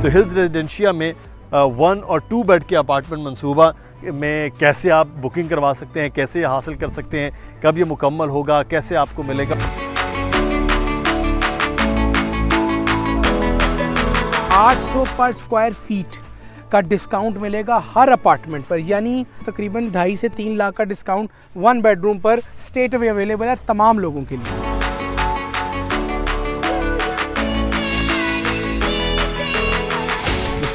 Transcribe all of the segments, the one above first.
तो hills residencia में 1 और 2 बेड के अपार्टमेंट मंसूबा में कैसे आप बुकिंग करवा सकते हैं, कैसे हासिल कर सकते हैं, कब ये मुकम्मल होगा, कैसे आपको मिलेगा। 800 पर स्क्वायर फीट का डिस्काउंट मिलेगा हर अपार्टमेंट पर, यानी तकरीबन 2.5 से 3 लाख का डिस्काउंट 1 बेडरूम पर स्टेट में अवेलेबल है तमाम लोगों के लिए।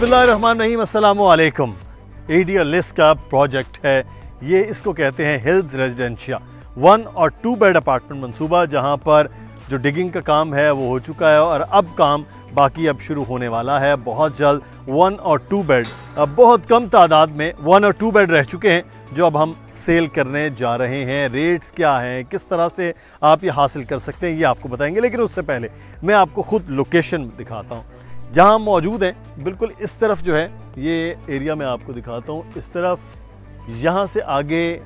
बिस्मिल्लाहिर्रहमानिर्रहीम, अस्सलामु अलैकुम। एडिया लिस्ट का प्रोजेक्ट है ये, इसको कहते हैं हिल्स रेजिडेंशिया 1 और 2 बेड अपार्टमेंट मंसूबा, जहां पर जो डिगिंग का काम है वो हो चुका है और अब काम बाकी अब शुरू होने वाला है बहुत जल्द। 1 और 2 बेड अब बहुत कम तादाद में 1 और 2 बेड रह चुके हैं जो अब हम सेल करने जा रहे हैं। रेट्स क्या हैं, किस तरह से आप ये हासिल कर सकते हैं, ये आपको बताएंगे। लेकिन उससे पहले मैं आपको ख़ुद लोकेशन दिखाता हूँ जहाँ हम मौजूद हैं। बिल्कुल इस तरफ जो है ये एरिया मैं आपको दिखाता हूँ। इस तरफ यहाँ से आगे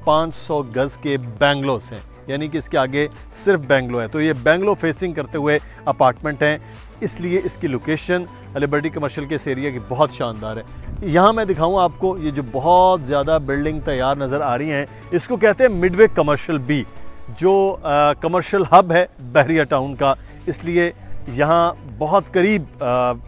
500 गज़ के बैंगलोस हैं, यानी कि इसके आगे सिर्फ बैंगलो है। तो ये बैंगलो फेसिंग करते हुए अपार्टमेंट हैं, इसलिए इसकी लोकेशन लिबर्टी कमर्शियल के इस एरिया की बहुत शानदार है। यहाँ मैं दिखाऊँ आपको, ये जो बहुत ज़्यादा बिल्डिंग तैयार नज़र आ रही हैं, इसको कहते हैं मिडवे कमर्शियल बी, जो कमर्शियल हब है बहरिया टाउन का। इसलिए यहाँ बहुत करीब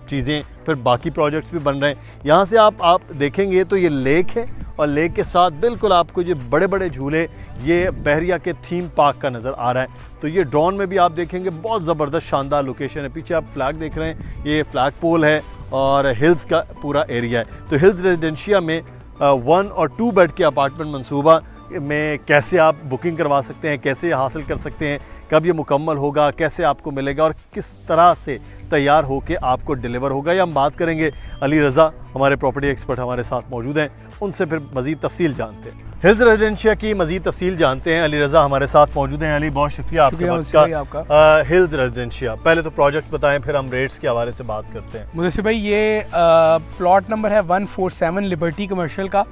चीज़ें, फिर बाकी प्रोजेक्ट्स भी बन रहे हैं। यहाँ से आप देखेंगे तो ये लेक है और लेक के साथ बिल्कुल आपको ये बड़े बड़े झूले ये बहरिया के थीम पार्क का नज़र आ रहा है। तो ये ड्रोन में भी आप देखेंगे बहुत ज़बरदस्त शानदार लोकेशन है। पीछे आप फ्लैग देख रहे हैं, ये फ्लैग पोल है और हिल्स का पूरा एरिया है। तो हिल्स रेजिडेंशिया में 1 और 2 बेड के अपार्टमेंट मंसूबा में कैसे आप बुकिंग करवा सकते हैं, कैसे हासिल कर सकते हैं, कब ये मुकम्मल होगा, कैसे आपको मिलेगा और किस तरह से तैयार होके आपको डिलीवर होगा, ये हम बात करेंगे। अली रज़ा हमारे प्रॉपर्टी एक्सपर्ट हमारे साथ मौजूद हैं, उनसे फिर मज़ीद तफसील जानते हैं। हिल्स रेजिडेंशिया की मज़ीद तफसील जानते हैं। अली रज़ा हमारे साथ मौजूद हैं। अली, बहुत शुक्रिया आपके वक्त का। हिल्स रेजिडेंशिया, पहले तो प्रोजेक्ट बताएं, फिर हम रेट्स के हवाले से बात करते हैं। मुदस्सिर भाई, ये प्लॉट नंबर है 147 लिबर्टी कमर्शियल का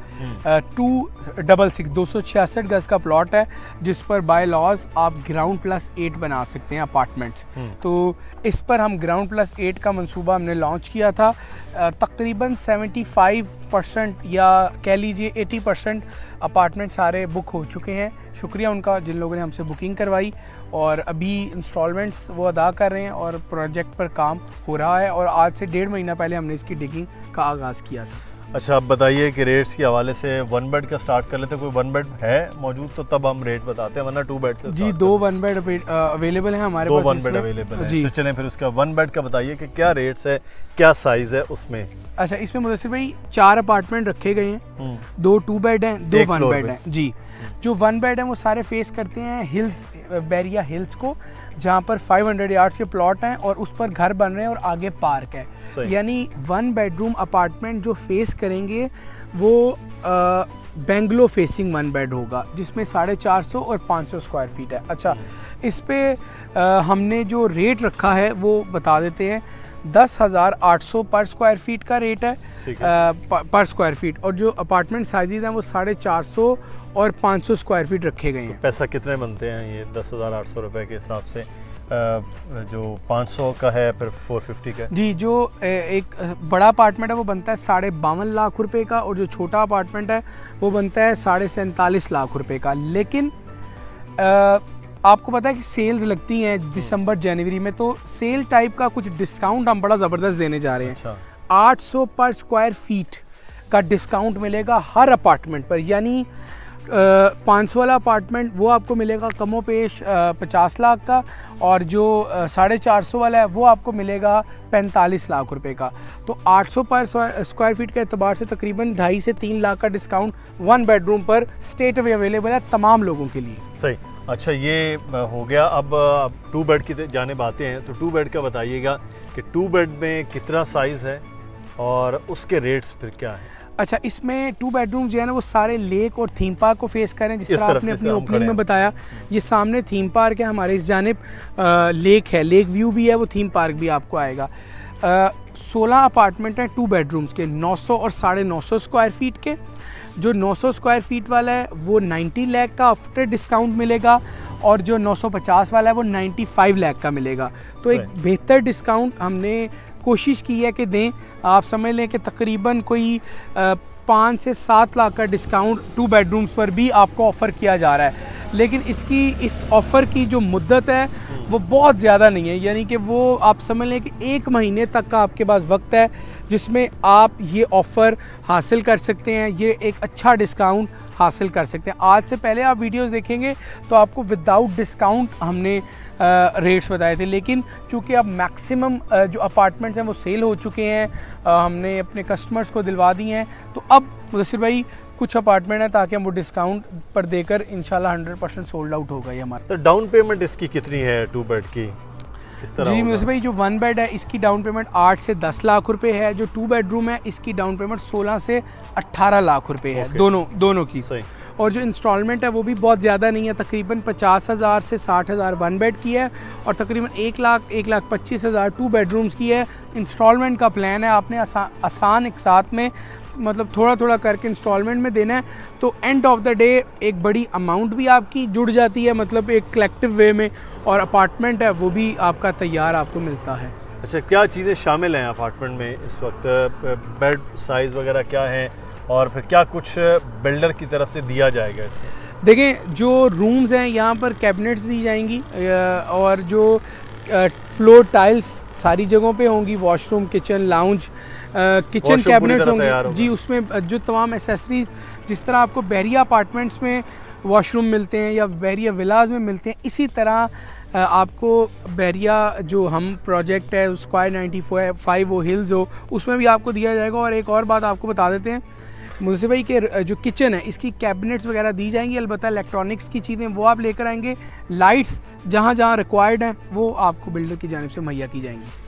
266 गज़ का प्लॉट है, जिस पर बाय लॉज आप ग्राउंड प्लस 8 बना सकते हैं अपार्टमेंट्स। तो इस पर हम ग्राउंड प्लस 8 का मंसूबा हमने लॉन्च किया था। तकरीबन 75% या कह लीजिए 80% अपार्टमेंट सारे बुक हो चुके हैं। शुक्रिया उनका जिन लोगों ने हमसे बुकिंग करवाई, और अभी इंस्टॉलमेंट्स वो अदा कर रहे हैं और प्रोजेक्ट पर काम हो रहा है। और आज से 1.5 महीना पहले हमने इसकी डिगिंग का आगाज़ किया था। अच्छा, आप बताइए कि रेट्स के हवाले से 1 बेड का स्टार्ट कर लेते हैं। कोई 1 बेड है मौजूद तो तब हम रेट बताते हैं, वरना 2 बेड से जी 2 1 बेड अवेलेबल है हमारे पास। 2 1 बेड अवेलेबल है जी। तो चलें फिर उसका 1 बेड का बताइए कि क्या रेट्स है, क्या साइज़ है उसमें। अच्छा, इसमें मुदस्सिर भाई 4 अपार्टमेंट रखे गए हैं, 2 2 बेड हैं, 2 1 बेड हैं जी। जो 1 बेड है वो सारे फेस करते हैं हिल्स, बहरिया हिल्स को, जहाँ पर 500 यार्ड्स के प्लॉट हैं और उस पर घर बन रहे हैं और आगे पार्क है। यानी 1 बेडरूम अपार्टमेंट जो फेस करेंगे वो बेंगलो फेसिंग 1 बेड होगा, जिसमें 450 और 500 स्क्वायर फीट है। अच्छा, इस पे हमने जो रेट रखा है वो बता देते हैं। 10,800 पर स्क्वायर फीट का रेट है पर स्क्वायर फीट, और जो अपार्टमेंट साइजेज हैं वो 450 और 500 स्क्वायर फीट रखे गए हैं। पैसा कितने बनते हैं ये 10,800 रुपये के हिसाब से? जो 500 का है फिर 450 का जी। जो एक बड़ा अपार्टमेंट है वो बनता है 52.5 लाख रुपए का, और जो छोटा अपार्टमेंट है वो बनता है 47.5 लाख रुपए का। लेकिन आपको पता है कि सेल्स लगती हैं दिसंबर जनवरी में, तो सेल टाइप का कुछ डिस्काउंट हम बड़ा ज़बरदस्त देने जा रहे हैं। अच्छा। 800 पर स्क्वायर फीट का डिस्काउंट मिलेगा हर अपार्टमेंट पर, यानी 500 वाला अपार्टमेंट वो आपको मिलेगा कमो पेश 50 लाख का, और जो 450 वाला है वो आपको मिलेगा 45 लाख रुपए का। तो 800 पर स्क्वायर फीट के एतबार से तकरीबन 2.5 से 3 लाख का डिस्काउंट 1 बेडरूम पर स्टेट में अवेलेबल है तमाम लोगों के लिए। सही। अच्छा, ये हो गया। अब 2 बेड की जानिब आते हैं। तो 2 बेड का बताइएगा कि 2 बेड में कितना साइज़ है और उसके रेट्स फिर क्या है। अच्छा, इसमें 2 बेडरूम जो है ना वो सारे लेक और थीम पार्क को फेस करें, जिस तरह आपने अपनी ओपनिंग में बताया। ये सामने थीम पार्क है, हमारे इस जानिब लेक है, लेक व्यू भी है, वो थीम पार्क भी आपको आएगा। 16 अपार्टमेंट हैं 2 बेडरूम्स के, 900 और 950 स्क्वायर फीट के। जो 900 स्क्वायर फीट वाला है वो 90 लाख का आफ्टर डिस्काउंट मिलेगा, और जो 950 वाला है वो 95 लाख का मिलेगा। तो एक बेहतर डिस्काउंट हमने कोशिश की है कि दें। आप समझ लें कि तकरीबन कोई 5 से 7 लाख का डिस्काउंट 2 बेडरूम्स पर भी आपको ऑफ़र किया जा रहा है, लेकिन इस ऑफ़र की जो मुद्दत है वो बहुत ज़्यादा नहीं है, यानी कि वो आप समझ लें कि 1 महीने तक का आपके पास वक्त है जिसमें आप ये ऑफ़र हासिल कर सकते हैं, ये एक अच्छा डिस्काउंट हासिल कर सकते हैं। आज से पहले आप वीडियोस देखेंगे तो आपको विदाउट डिस्काउंट हमने रेट्स बताए थे, लेकिन चूँकि अब मैक्सिमम जो अपार्टमेंट्स हैं वो सेल हो चुके हैं, हमने अपने कस्टमर्स को दिलवा दिए हैं, तो अब मुदस्सिर भाई कुछ अपार्टमेंट है ताकि हम वो डिस्काउंट पर देकर इंशाल्लाह 100% सोल्ड आउट होगा ये हमारा। तो डाउन पेमेंट इसकी कितनी है 2 बेड की? इस तरह जी मुझे भाई जो 1 बेड है इसकी डाउन पेमेंट 8 से 10 लाख रुपए है, जो 2 बेडरूम है इसकी डाउन पेमेंट 16 से 18 लाख रुपए है, दोनों की। सही। और जो इंस्टॉलमेंट है वो भी बहुत ज़्यादा नहीं है, तकरीबन 50,000 से 60,000 1 बेड की है और तकरीबन 1,25,000 2 बेडरूम्स की है। इंस्टॉलमेंट का प्लान है, आपने आसान एक साथ में मतलब थोड़ा थोड़ा करके इंस्टॉलमेंट में देना है, तो एंड ऑफ द डे एक बड़ी अमाउंट भी आपकी जुड़ जाती है, मतलब एक कलेक्टिव वे में, और अपार्टमेंट है वो भी आपका तैयार आपको मिलता है। अच्छा, क्या चीज़ें शामिल हैं अपार्टमेंट में इस वक्त? बेड साइज़ वगैरह क्या है और फिर क्या कुछ बिल्डर की तरफ से दिया जाएगा इसमें? देखें, जो रूम्स हैं यहाँ पर कैबिनेट्स दी जाएंगी और जो फ्लोर टाइल्स सारी जगहों पे होंगी, washroom, kitchen, lounge, kitchen cabinets होंगे जी। उसमें जो तमाम एसेसरीज जिस तरह आपको बहरिया अपार्टमेंट्स में वॉशरूम मिलते हैं या बहरिया विलाज में मिलते हैं, इसी तरह आपको बहरिया जो हम प्रोजेक्ट है स्क्वायर 95 वो हिल्स हो उसमें भी आपको दिया जाएगा। और एक और बात आपको बता देते हैं मुझसे भाई कि जो किचन है इसकी कैबिनेट्स वगैरह दी जाएंगी, अलबत्ता इलेक्ट्रॉनिक्स की चीज़ें वो आप लेकर आएंगे। लाइट्स जहाँ जहाँ रिक्वायर्ड हैं वो आपको बिल्डर की जानिब से मुहैया की जाएंगी।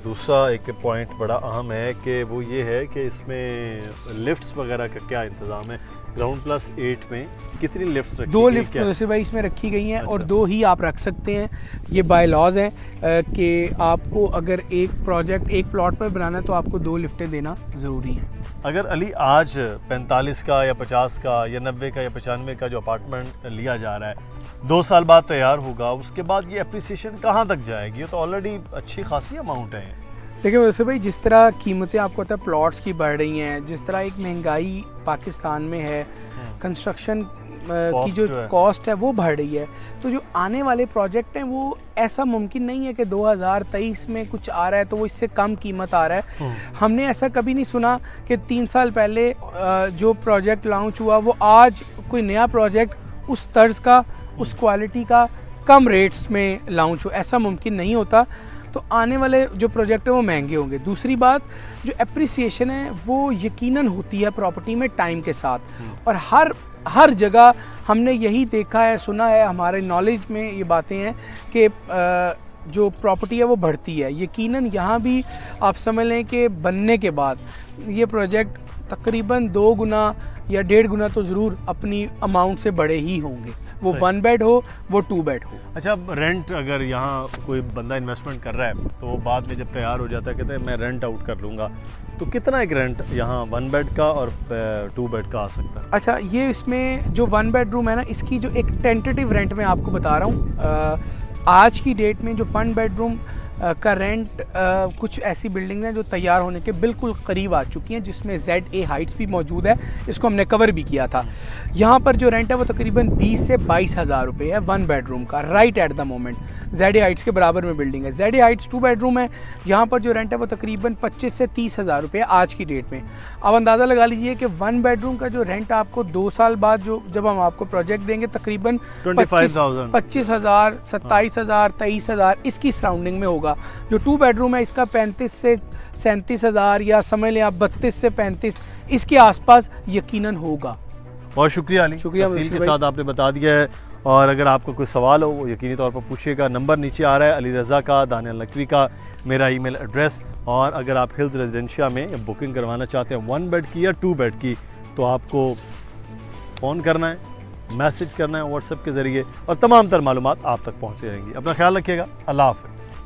दूसरा एक पॉइंट बड़ा अहम है कि वो ये है कि इसमें लिफ्ट्स वगैरह का क्या इंतज़ाम है? ग्राउंड प्लस 8 में कितनी लिफ्ट्स रखी 2 गई लिफ्ट वैसे भाई इसमें रखी गई हैं। अच्छा। और 2 ही आप रख सकते हैं, ये बाय लॉज हैं कि आपको अगर एक प्रोजेक्ट एक प्लॉट पर बनाना है तो आपको 2 लिफ्टें देना ज़रूरी है। अगर अली आज 45 का या 50 का या 90 का या 95 का जो अपार्टमेंट लिया जा रहा है 2 साल बाद तैयार होगा, उसके बाद ये अप्रिसिएशन कहाँ तक जाएगी? ये तो ऑलरेडी अच्छी खासी अमाउंट है। देखिए वैसे भाई जिस तरह कीमतें आपको पता है प्लॉट्स की बढ़ रही हैं, जिस तरह एक महंगाई पाकिस्तान में है, कंस्ट्रक्शन की जो कॉस्ट है वो बढ़ रही है, तो जो आने वाले प्रोजेक्ट हैं वो ऐसा मुमकिन नहीं है कि 2023 में कुछ आ रहा है तो वो इससे कम कीमत आ रहा है। हमने ऐसा कभी नहीं सुना कि 3 साल पहले जो प्रोजेक्ट लॉन्च हुआ वो आज कोई नया प्रोजेक्ट उस तर्ज का, उस क्वालिटी का कम रेट्स में लॉन्च हो, ऐसा मुमकिन नहीं होता। तो आने वाले जो प्रोजेक्ट है वो महंगे होंगे। दूसरी बात, जो एप्रिसिएशन है वो यकीनन होती है प्रॉपर्टी में टाइम के साथ, और हर जगह हमने यही देखा है, सुना है, हमारे नॉलेज में ये बातें हैं कि जो प्रॉपर्टी है वो बढ़ती है। यकीनन यहाँ भी आप समझ लें कि बनने के बाद ये प्रोजेक्ट तकरीबन 2 गुना या 1.5 गुना तो ज़रूर अपनी अमाउंट से बड़े ही होंगे, वो 1 बेड हो वो 2 बेड हो। अच्छा, अब रेंट अगर यहाँ कोई बंदा इन्वेस्टमेंट कर रहा है तो वो बाद में जब तैयार हो जाता है कहते हैं मैं रेंट आउट कर लूँगा, तो कितना एक रेंट यहाँ 1 बेड का और 2 बेड का आ सकता है? अच्छा, ये इसमें जो 1 बेडरूम है ना, इसकी जो एक टेंटेटिव रेंट मैं आपको बता रहा हूँ, आज की डेट में जो 1 बेडरूम का रेंट कुछ ऐसी बिल्डिंग हैं जो तैयार होने के बिल्कुल करीब आ चुकी हैं, जिसमें ZA हाइट्स भी मौजूद है, इसको हमने कवर भी किया था। यहाँ पर जो रेंट है वो तकरीबन 20 से 22 हज़ार रुपये है 1 बेडरूम का, right at the moment. ZA Heights के बराबर में बिल्डिंग है। ZA हाइट्स 2 बेडरूम है, यहाँ पर जो रेंट है वो तकरीबन 25 से 30 हज़ार रुपये आज की डेट में। अब अंदाज़ा लगा लीजिए कि 1 बेडरूम का जो रेंट आपको 2 साल बाद जब हम आपको प्रोजेक्ट देंगे तकरीबन 25,000 25,000 27,000 23,000 इसकी सराउंडिंग में होगा। जो 2 बेडरूम है इसका 35 से 37,000 या समझ लें आप 32 से 35 इसके आसपास यकीनन होगा। बहुत शुक्रिया अली, शुक्रिया तफसील के साथ आपने बता दिया है। और अगर आपको कोई सवाल हो वो यकीनी तौर पर पूछिएगा। नंबर नीचे आ रहा है, अली रज़ा का, दानियल नकवी का, मेरा ईमेल एड्रेस। और अगर आप हिल्स रेजिडेंशिया में बुकिंग करवाना चाहते हैं 1 बेड की या 2 बेड की, तो आपको फ़ोन करना है, मैसेज करना है व्हाट्सएप के ज़रिए, और तमाम तर मालूमात आप तक पहुँच जाएंगी। अपना ख्याल रखिएगा। अल्लाह हाफ़िज़।